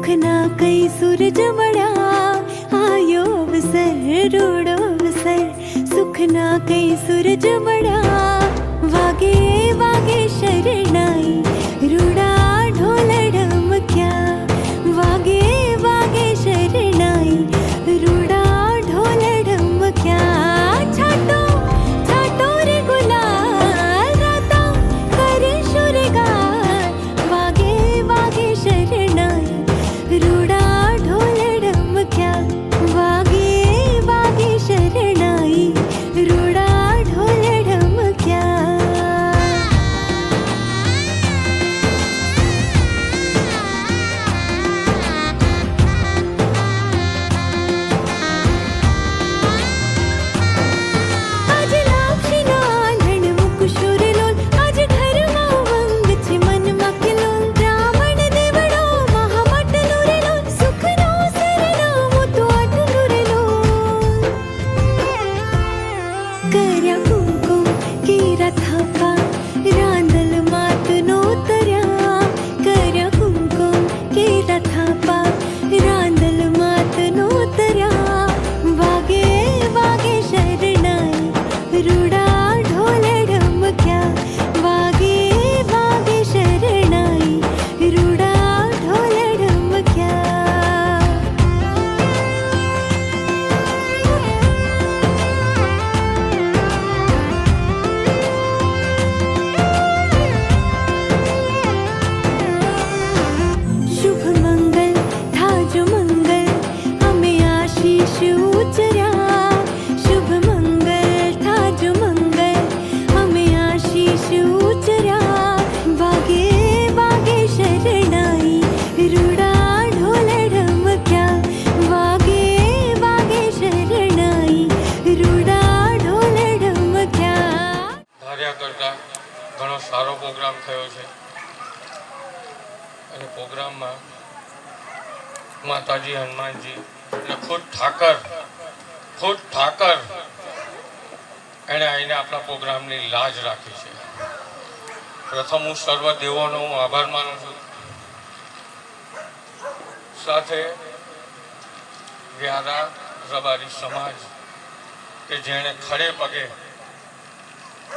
सुखना कई सूरज बड़ा आयो अवसर रूड़ो अवसर सुखना कई सूरज बड़ा वागे वागे शरणाई रूड़ा ढोल ढमक्या वागे वागे शरणाई रूड़ा ढोल ढमक्या छाटो छाटो रे गुलाल राता करे शुरगार वागे वागे शरणाई रूड़ा ढोल ढमक्या वागे वागे शरणाई रूड़ा ढोल ढमक्या आज लाक्षिना आंधण मुकुशोर लोल आज घरमा उमंग छे मनमा किलोल ब्राह्मण देवड़ो महामटलो रे लोल सुखनो सरनामो तो आटलो रे लोल कर्या कुंकुम केरा थापा रांदल मातनो तरया कर्या कुंकुम केरा थापा रांदल मातनो तरया वागे वागे शरणाई रूड़ा ढोल ढमक्या वागे वागे शरणाई रूड़ा ढोल ढमक्या शुभ मंगल था जो मंगल हमें आशीष उचरा शुभ मंगल था जो मंगल हमें आशीष उचरा वागे वागे शरणाई रूड़ा ढोल ढमक्या वागे वागे शरणाई रूड़ा ढोल ढमक्या ધાર્યા કરતાં ઘણો સારો પ્રોગ્રામ થયો છે અને પ્રોગ્રામમાં માતાજી હનુમાનજી અને ખુદ ઠાકર એણે આવીને આપણા પ્રોગ્રામની લાજ રાખી છે. પ્રથમ હું સર્વ દેવોનો હું આભાર માનું છું. સાથે વ્યારા રબારી સમાજ કે જેણે ખડે પગે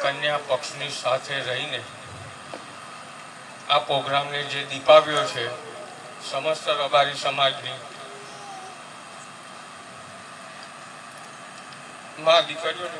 કન્યા પક્ષની સાથે રહીને આ પ્રોગ્રામને જે દીપાવ્યો છે સમસ્ત રબારી સમાજની મા દીકરીઓને